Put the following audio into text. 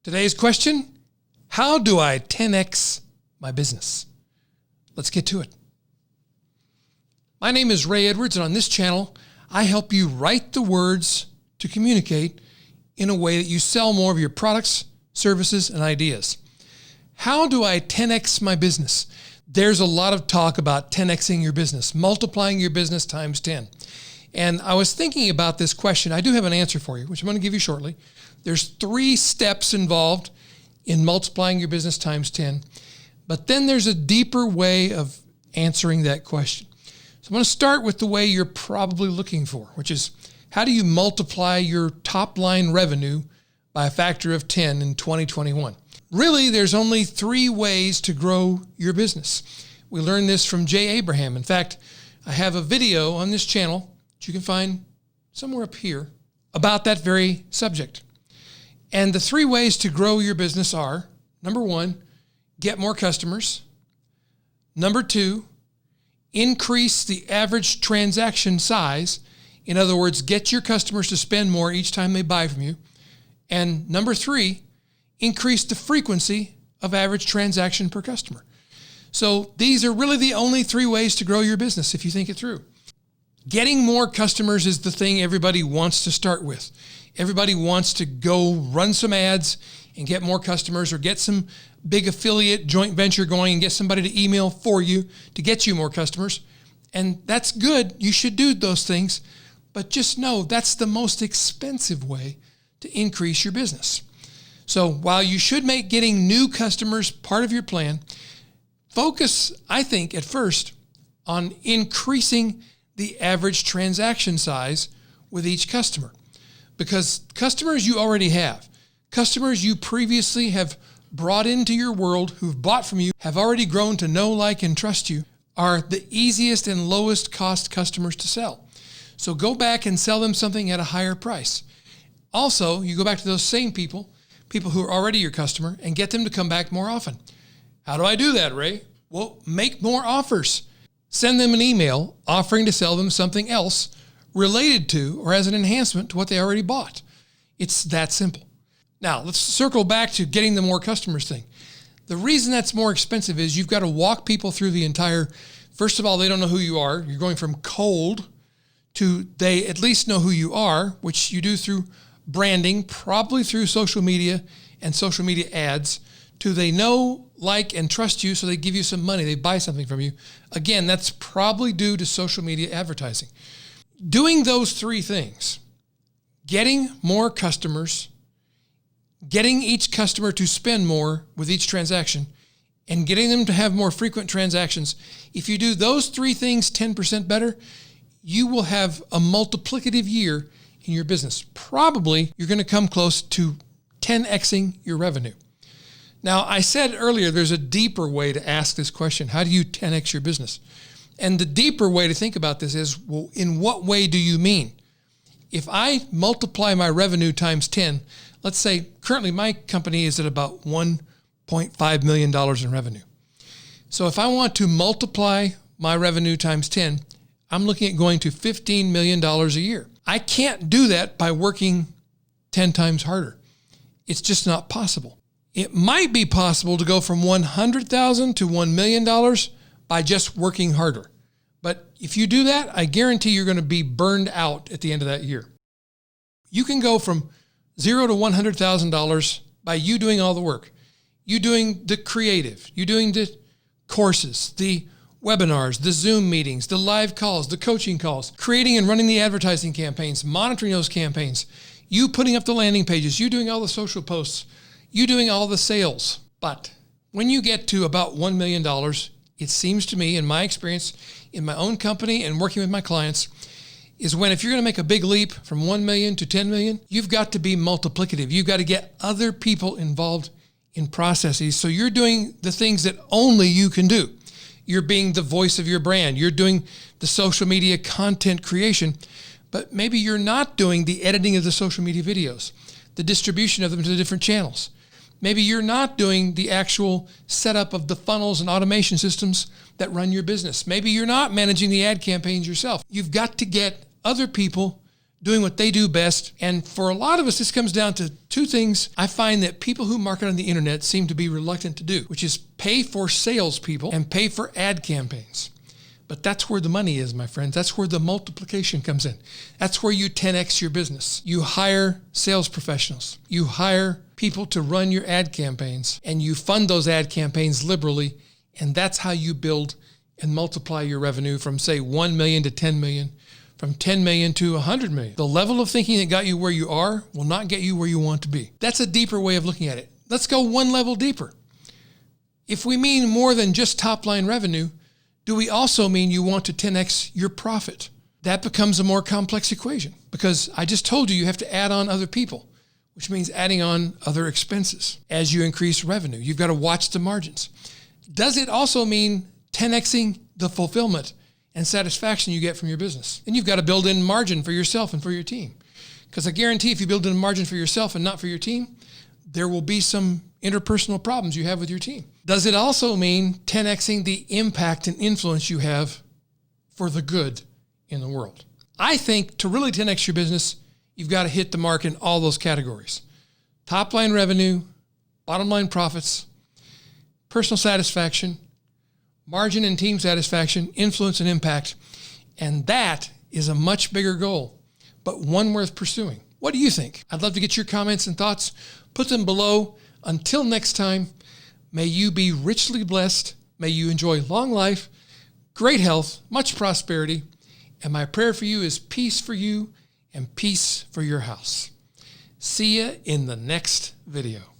Today's question, how do I 10x my business? Let's get to it. My name is Ray Edwards, and on this channel, I help you write the words to communicate in a way that you sell more of your products, services, and ideas. How do I 10x my business? There's a lot of talk about 10xing your business, multiplying your business times 10. And I was thinking about this question. I do have an answer for you, which I'm going to give you shortly. There's 3 steps involved in multiplying your business times 10, but then there's a deeper way of answering that question. So I'm going to start with the way you're probably looking for, which is how do you multiply your top line revenue by a factor of 10 in 2021? Really, there's only 3 ways to grow your business. We learned this from Jay Abraham. In fact, I have a video on this channel that you can find somewhere up here about that very subject. And the 3 ways to grow your business are, number 1, get more customers. Number 2, increase the average transaction size. In other words, get your customers to spend more each time they buy from you. And number 3, increase the frequency of average transaction per customer. So these are really the only 3 ways to grow your business if you think it through. Getting more customers is the thing everybody wants to start with. Everybody wants to go run some ads and get more customers, or get some big affiliate joint venture going and get somebody to email for you to get you more customers. And that's good. You should do those things, but just know that's the most expensive way to increase your business. So while you should make getting new customers part of your plan, focus, I think, at first on increasing the average transaction size with each customer. Because customers you already have, customers you previously have brought into your world who've bought from you, have already grown to know, like, and trust you, are the easiest and lowest cost customers to sell. So go back and sell them something at a higher price. Also, you go back to those same people who are already your customer, and get them to come back more often. How do I do that, Ray? Well, make more offers. Send them an email offering to sell them something else related to or as an enhancement to what they already bought. It's that simple. Now, let's circle back to getting the more customers thing. The reason that's more expensive is you've got to walk people through the entire, first of all, they don't know who you are. You're going from cold to they at least know who you are, which you do through branding, probably through social media and social media ads, to they know, like, and trust you, so they give you some money, they buy something from you. Again, that's probably due to social media advertising. Doing those 3 things, getting more customers, getting each customer to spend more with each transaction, and getting them to have more frequent transactions, if you do those 3 things 10% better, you will have a multiplicative year in your business. Probably you're going to come close to 10xing your revenue. Now, I said earlier, there's a deeper way to ask this question. How do you 10x your business? And the deeper way to think about this is, well, in what way do you mean? If I multiply my revenue times 10, let's say currently my company is at about $1.5 million in revenue. So if I want to multiply my revenue times 10, I'm looking at going to $15 million a year. I can't do that by working 10 times harder. It's just not possible. It might be possible to go from $100,000 to $1 million by just working harder. But if you do that, I guarantee you're going to be burned out at the end of that year. You can go from $0 to $100,000 by you doing all the work. You doing the creative, you doing the courses, the webinars, the Zoom meetings, the live calls, the coaching calls, creating and running the advertising campaigns, monitoring those campaigns, you putting up the landing pages, you doing all the social posts, you doing all the sales. But when you get to about $1 million, it seems to me, in my experience, in my own company and working with my clients, is when if you're going to make a big leap from 1 million to 10 million, you've got to be multiplicative. You've got to get other people involved in processes. So you're doing the things that only you can do. You're being the voice of your brand. You're doing the social media content creation, but maybe you're not doing the editing of the social media videos, the distribution of them to the different channels. Maybe you're not doing the actual setup of the funnels and automation systems that run your business. Maybe you're not managing the ad campaigns yourself. You've got to get other people doing what they do best. And for a lot of us, this comes down to two things I find that people who market on the internet seem to be reluctant to do, which is pay for salespeople and pay for ad campaigns. But that's where the money is, my friends. That's where the multiplication comes in. That's where you 10x your business. You hire sales professionals. You hire people to run your ad campaigns, and you fund those ad campaigns liberally. And that's how you build and multiply your revenue from, say, 1 million to 10 million, from 10 million to 100 million. The level of thinking that got you where you are will not get you where you want to be. That's a deeper way of looking at it. Let's go one level deeper. If we mean more than just top line revenue, do we also mean you want to 10x your profit? That becomes a more complex equation, because I just told you have to add on other people, which means adding on other expenses as you increase revenue. You've got to watch the margins. Does it also mean 10xing the fulfillment and satisfaction you get from your business? And you've got to build in margin for yourself and for your team. Because I guarantee if you build in a margin for yourself and not for your team, there will be some interpersonal problems you have with your team. Does it also mean 10xing the impact and influence you have for the good in the world? I think to really 10x your business, you've got to hit the mark in all those categories. Top line revenue, bottom line profits, personal satisfaction, margin and team satisfaction, influence and impact. And that is a much bigger goal, but one worth pursuing. What do you think? I'd love to get your comments and thoughts. Put them below. Until next time, may you be richly blessed. May you enjoy long life, great health, much prosperity. And my prayer for you is peace for you and peace for your house. See ya in the next video.